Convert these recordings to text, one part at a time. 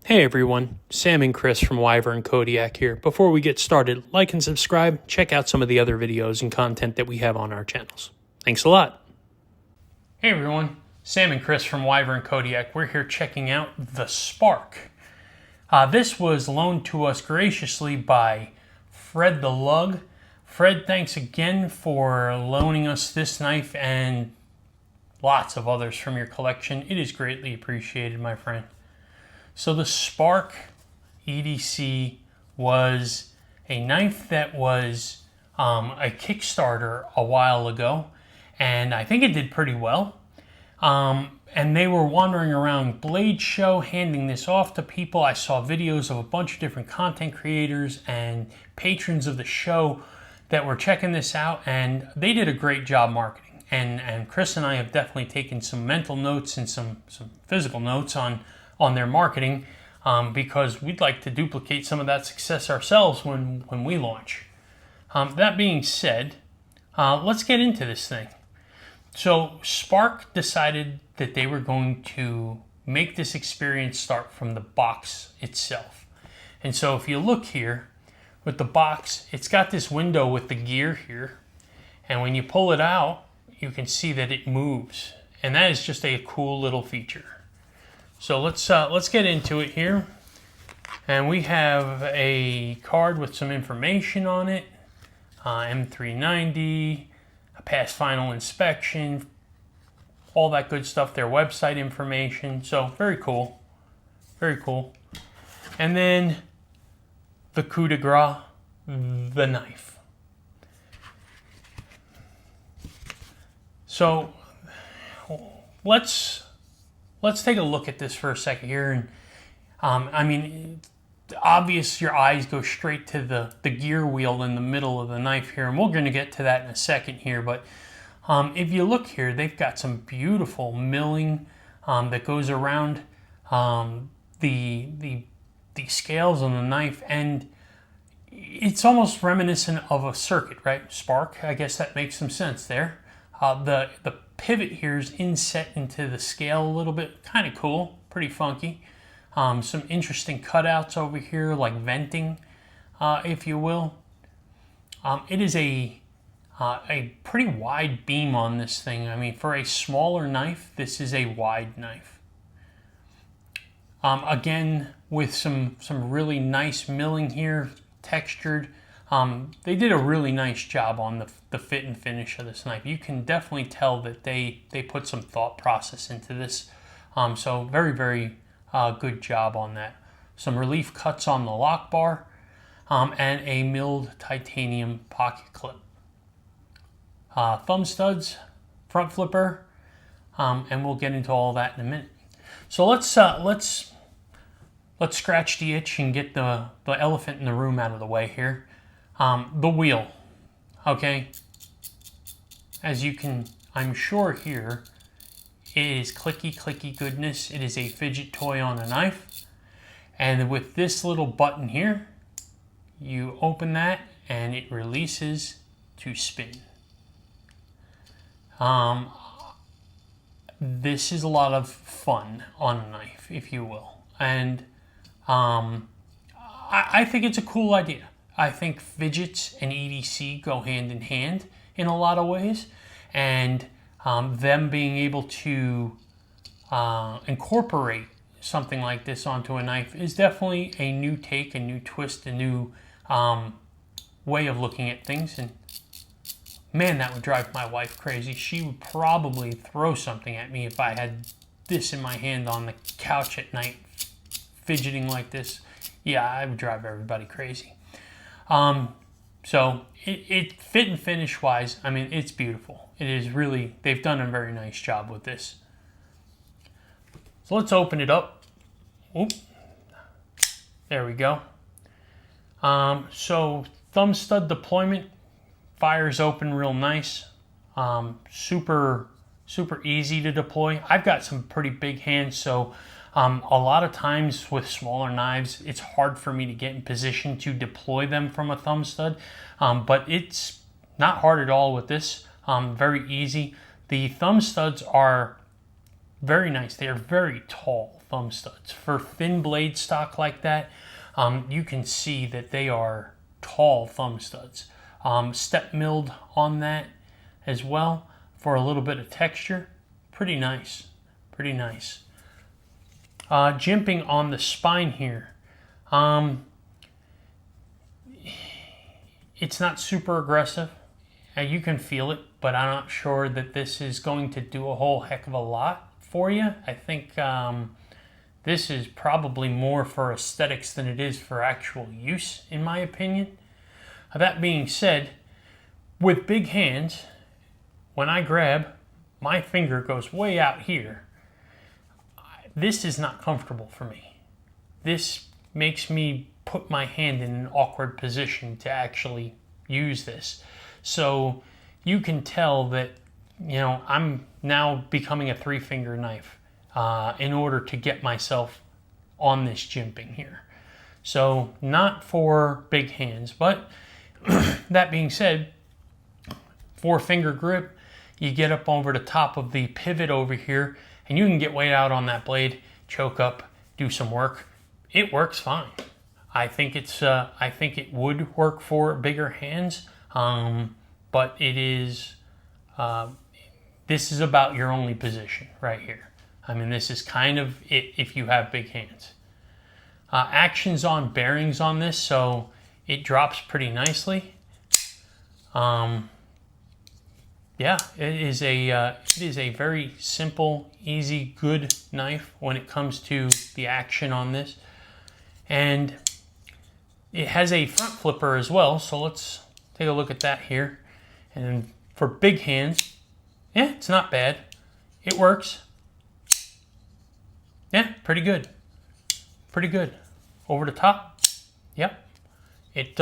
Hey everyone, Sam and Chris from Wyvern Kodiak here. Before we get started, like and subscribe, check out some of the other videos and content that we have on our channels. Thanks a lot. Hey everyone, Sam and Chris from Wyvern Kodiak. We're here checking out the Spark. This was loaned to us graciously by Fred the Lug. Fred, thanks again for loaning us this knife and lots of others from your collection. It is greatly appreciated, my friend. So the Spark EDC was a knife that was a Kickstarter a while ago, and I think it did pretty well. And they were wandering around Blade Show handing this off to people. I saw videos of a bunch of different content creators and patrons of the show that were checking this out, and they did a great job marketing. And Chris and I have definitely taken some mental notes and some physical notes on their marketing because we'd like to duplicate some of that success ourselves when we launch. That being said, let's get into this thing. So Spark decided that they were going to make this experience start from the box itself. And so if you look here with the box, it's got this window with the gear here. And when you pull it out, you can see that it moves. And that is just a cool little feature. So let's get into it here. And we have a card with some information on it. M390, a past final inspection, all that good stuff, their website information. So very cool, very cool. And then the coup de grace, the knife. So let's take a look at this for a second here. And I mean, obvious your eyes go straight to the gear wheel in the middle of the knife here, and we're going to get to that in a second here. But if you look here, they've got some beautiful milling that goes around the scales on the knife, and it's almost reminiscent of a circuit, right? Spark, I guess that makes some sense there. The pivot here is inset into the scale a little bit, kind of cool, pretty funky. Some interesting cutouts over here, like venting, if you will. It is a pretty wide beam on this thing. I mean, for a smaller knife, this is a wide knife. Again, with some really nice milling here, textured. They did a really nice job on the fit and finish of this knife. You can definitely tell that they put some thought process into this. So very, very good job on that. Some relief cuts on the lock bar and a milled titanium pocket clip. Thumb studs, front flipper, and we'll get into all that in a minute. So let's scratch the itch and get the elephant in the room out of the way here. The wheel, okay, as you can, I'm sure here, it is clicky goodness. It is a fidget toy on a knife, and with this little button here, you open that and it releases to spin. This is a lot of fun on a knife, if you will, and I think it's a cool idea. I think fidgets and EDC go hand in hand in a lot of ways, and them being able to incorporate something like this onto a knife is definitely a new take, a new twist, a new way of looking at things. And man, that would drive my wife crazy. She would probably throw something at me if I had this in my hand on the couch at night, fidgeting like this. Yeah, I would drive everybody crazy. So it fit and finish wise, I mean, it's beautiful. It is really, they've done a very nice job with this. So let's open it up. Oop. There we go. So thumb stud deployment, fires open real nice. Super easy to deploy. I've got some pretty big hands, so a lot of times with smaller knives, it's hard for me to get in position to deploy them from a thumb stud, but it's not hard at all with this. Very easy. The thumb studs are very nice. They are very tall, thumb studs. For thin blade stock like that, you can see that they are tall thumb studs. Step milled on that as well for a little bit of texture. Pretty nice, pretty nice. Jimping on the spine here. It's not super aggressive. You can feel it, but I'm not sure that this is going to do a whole heck of a lot for you. I think this is probably more for aesthetics than it is for actual use, in my opinion. That being said, with big hands, when I grab, my finger goes way out here. This is not comfortable for me. This makes me put my hand in an awkward position to actually use this. So you can tell that, you know, I'm now becoming a 3-finger knife in order to get myself on this jimping here. So not for big hands, but that being said, 4-finger grip, you get up over the top of the pivot over here and you can get way out on that blade, choke up, do some work. It works fine. I think it would work for bigger hands, but it is, this is about your only position right here. I mean, this is kind of it if you have big hands. Actions on bearings on this, so it drops pretty nicely. Yeah, it is a very simple, easy, good knife when it comes to the action on this. And it has a front flipper as well, so let's take a look at that here. And for big hands, yeah, it's not bad. It works. Yeah, pretty good. Pretty good. Over the top, yep. It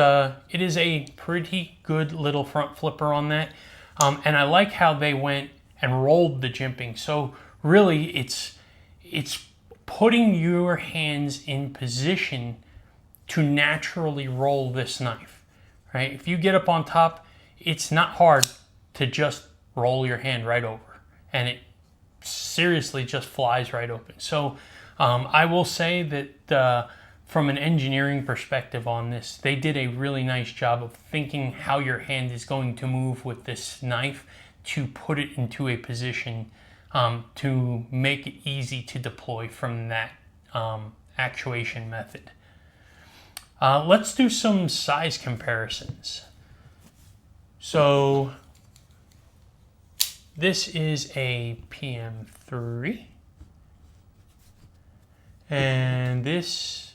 is a pretty good little front flipper on that. And I like how they went and rolled the jimping. So really it's putting your hands in position to naturally roll this knife, right? If you get up on top, it's not hard to just roll your hand right over, and it seriously just flies right open. So I will say that from an engineering perspective on this, they did a really nice job of thinking how your hand is going to move with this knife to put it into a position to make it easy to deploy from that actuation method. Let's do some size comparisons. So this is a PM3 and this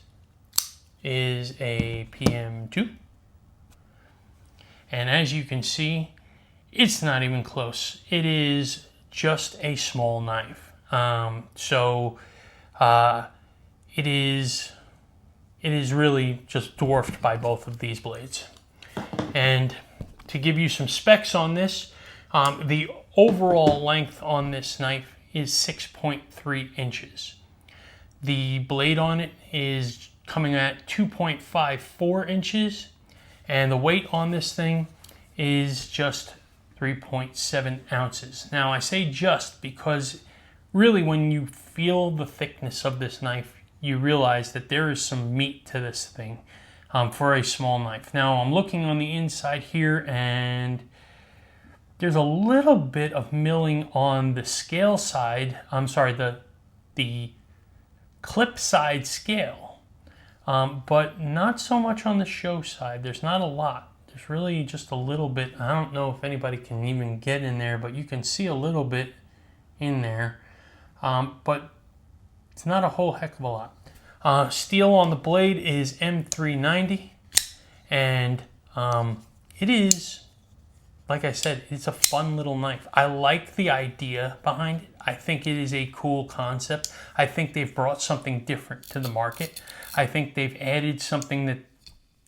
is a PM2, and as you can see, it's not even close. It is just a small knife. It is really just dwarfed by both of these blades. And to give you some specs on this, the overall length on this knife is 6.3 inches. The blade on it is coming at 2.54 inches, and the weight on this thing is just 3.7 ounces. Now I say just because really when you feel the thickness of this knife, you realize that there is some meat to this thing for a small knife. Now I'm looking on the inside here and there's a little bit of milling on the scale side. I'm sorry, the clip side scale, but not so much on the show side. There's not a lot. There's really just a little bit. I don't know if anybody can even get in there, but you can see a little bit in there, but it's not a whole heck of a lot. Steel on the blade is M390, and it is, like I said, it's a fun little knife. I like the idea behind it. I think it is a cool concept. I think they've brought something different to the market. I think they've added something that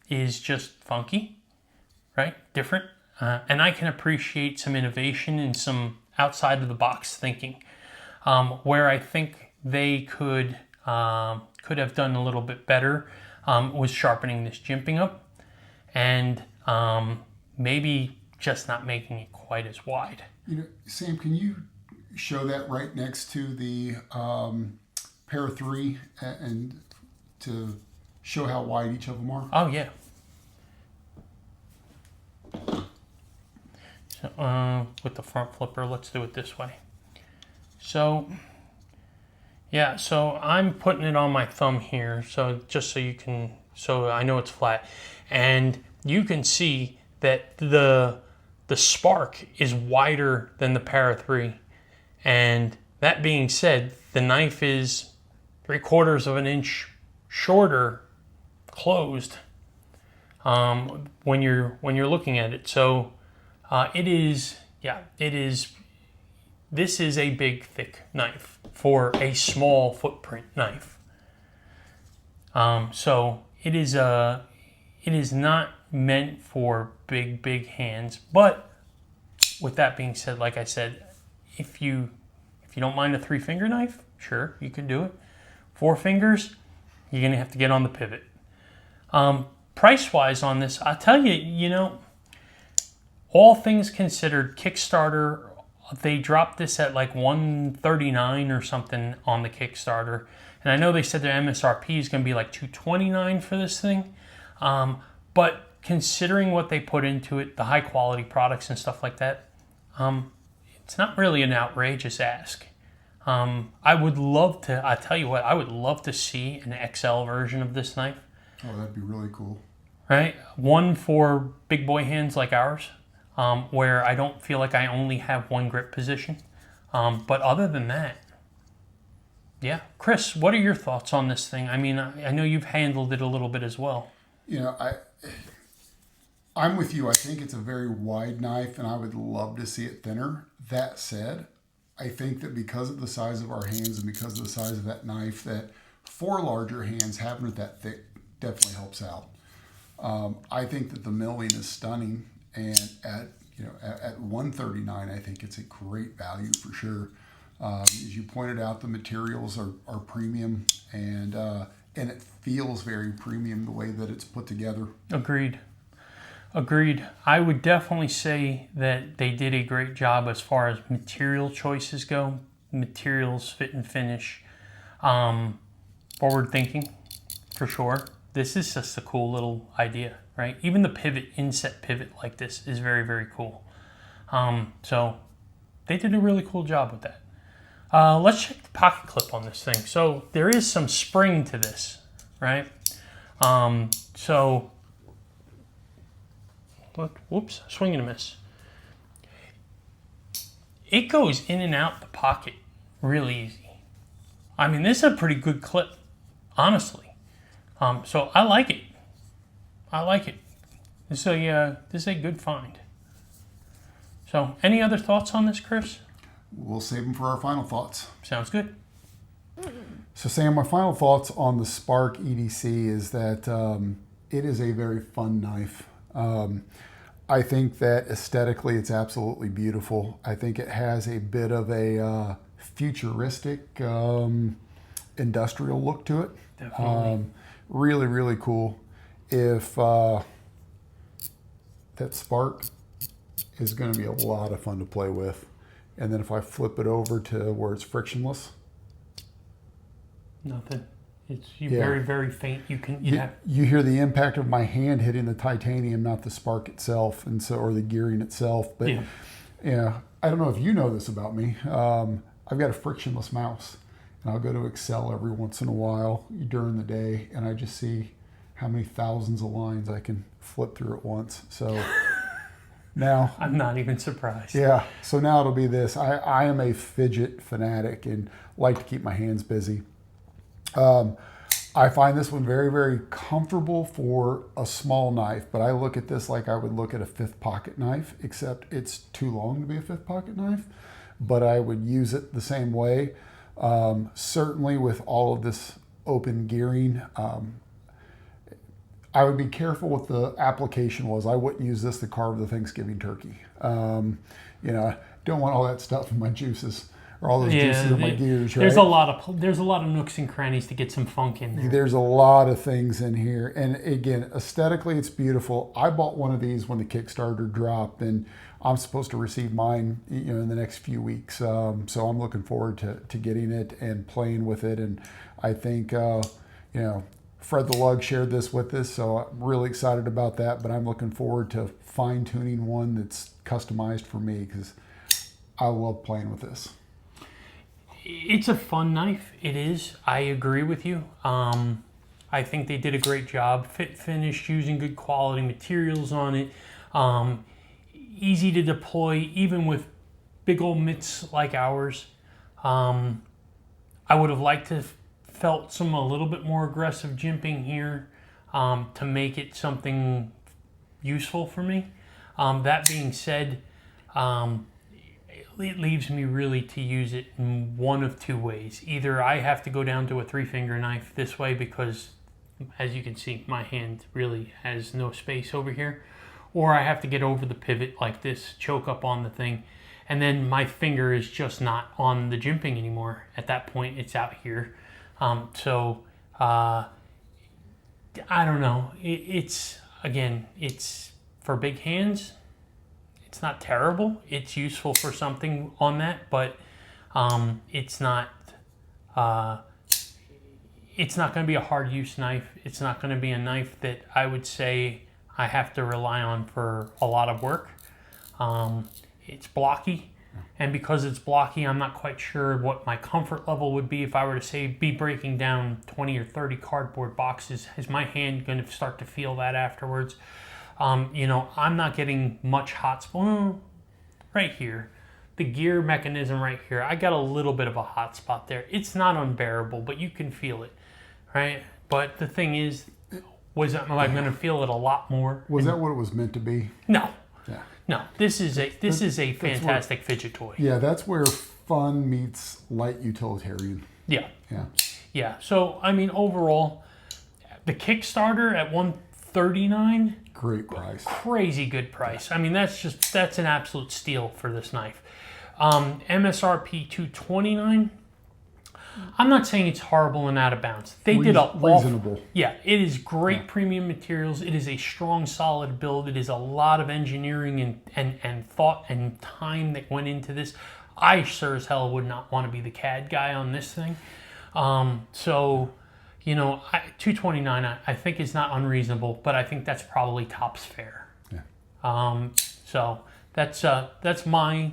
is just funky, right? Different. And I can appreciate some innovation and some outside of the box thinking, where I think they could have done a little bit better was sharpening this jimping up, and maybe just not making it quite as wide. You know, Sam, can you show that right next to the pair of three and to show how wide each of them are? Oh, yeah. So, with the front flipper, let's do it this way. So, yeah, so I'm putting it on my thumb here, so just so you can, so I know it's flat. And you can see that the Spark is wider than the Para 3. And that being said, the knife is 3/4 of an inch shorter closed when you're looking at it. So it is, yeah, it is. This is a big, thick knife for a small footprint knife. So it is not meant for big hands. But with that being said, like I said, if you don't mind a 3-finger knife, sure, you can do it. 4 fingers, you're gonna have to get on the pivot. Price-wise on this, I'll tell you, you know, all things considered, Kickstarter, they dropped this at like $139 or something on the Kickstarter. And I know they said their MSRP is gonna be like $229 for this thing. But considering what they put into it, the high quality products and stuff like that, it's not really an outrageous ask. I would love to, I tell you what, I would love to see an XL version of this knife. Oh, that'd be really cool. Right? One for big boy hands like ours, where I don't feel like I only have one grip position. But other than that, yeah. Chris, what are your thoughts on this thing? I mean, I know you've handled it a little bit as well. You know, I'm with you. I think it's a very wide knife, and I would love to see it thinner. That said, I think that because of the size of our hands and because of the size of that knife, that for larger hands, having it that thick definitely helps out. I think that the milling is stunning, and at $139, I think it's a great value for sure. As you pointed out, the materials are premium, and it feels very premium the way that it's put together. Agreed. I would definitely say that they did a great job as far as material choices go. Materials, fit and finish. Forward thinking, for sure. This is just a cool little idea, right? Even the pivot, inset pivot like this is very, very cool. So they did a really cool job with that. Let's check the pocket clip on this thing. So there is some spring to this, right? Whoops, swing and a miss. It goes in and out the pocket really easy. I mean, this is a pretty good clip, honestly. So I like it. This is a good find. So, any other thoughts on this, Chris? We'll save them for our final thoughts. Sounds good. So Sam, my final thoughts on the Spark EDC is that it is a very fun knife. I think that aesthetically it's absolutely beautiful. I think it has a bit of a futuristic industrial look to it. Definitely. Really, really cool. If that Spark is going to be a lot of fun to play with. And then if I flip it over to where it's frictionless. Nothing. It's very, very faint. You hear the impact of my hand hitting the titanium, not the Spark itself, and so, or the gearing itself. But yeah, I don't know if you know this about me. I've got a frictionless mouse, and I'll go to Excel every once in a while during the day, and I just see how many thousands of lines I can flip through at once. So now I'm not even surprised. Yeah. So now it'll be this. I am a fidget fanatic and like to keep my hands busy. I find this one very, very comfortable for a small knife, but I look at this like I would look at a 5th pocket knife, except it's too long to be a 5th pocket knife, but I would use it the same way. Certainly with all of this open gearing, I would be careful what the application was. I wouldn't use this to carve the Thanksgiving turkey. Don't want all that stuff in my juices or all those juices in my gears, right? There's a lot of nooks and crannies to get some funk in there. There's a lot of things in here. And again, aesthetically, it's beautiful. I bought one of these when the Kickstarter dropped, and I'm supposed to receive mine, in the next few weeks. So I'm looking forward to getting it and playing with it. And I think, Fred the Lug shared this with us, so I'm really excited about that. But I'm looking forward to fine-tuning one that's customized for me, because I love playing with this. It's a fun knife. It is. I agree with you. I think they did a great job. Fit finished, using good quality materials on it. Easy to deploy, even with big old mitts like ours. I would have liked to have felt a little bit more aggressive jimping here to make it something useful for me. That being said, it leaves me really to use it in one of two ways. Either I have to go down to a 3-finger knife this way, because as you can see, my hand really has no space over here, or I have to get over the pivot like this, choke up on the thing, and then my finger is just not on the jimping anymore. At that point, it's out here. I don't know. It's for big hands. It's not terrible. It's useful for something on that, but it's not going to be a hard use knife. It's not going to be a knife that I would say I have to rely on for a lot of work. It's blocky, and because it's blocky, I'm not quite sure what my comfort level would be if I were to say be breaking down 20 or 30 cardboard boxes. Is my hand going to start to feel that afterwards? I'm not getting much hot spot right here. The gear mechanism right here, I got a little bit of a hot spot there. It's not unbearable, but you can feel it, right? But the thing is, am I going to feel it a lot more? Was that what it was meant to be? No. Yeah. No. This is a fantastic fidget toy. Yeah, that's where fun meets light utilitarian. Yeah. Yeah. Yeah. So overall, the Kickstarter at $139. Great price. Crazy good price. That's an absolute steal for this knife. MSRP $229. I'm not saying it's horrible and out of bounds. They did a reasonable. Yeah, it is great premium materials. It is a strong, solid build. It is a lot of engineering and thought and time that went into this. I sure as hell would not want to be the CAD guy on this thing. $229 I think is not unreasonable, but I think that's probably tops fair. Yeah. So that's my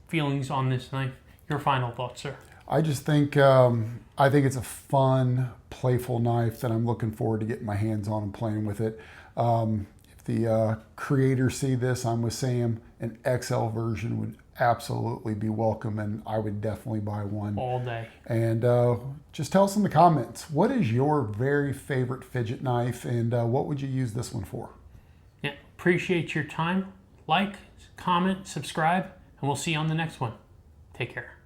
feelings on this knife. Your final thoughts, sir? I just think it's a fun, playful knife that I'm looking forward to getting my hands on and playing with it. If the creators see this, I'm with Sam, an XL version would absolutely be welcome, and I would definitely buy one. All day. And just tell us in the comments, what is your very favorite fidget knife, and what would you use this one for? Yeah, appreciate your time. Like, comment, subscribe, and we'll see you on the next one. Take care.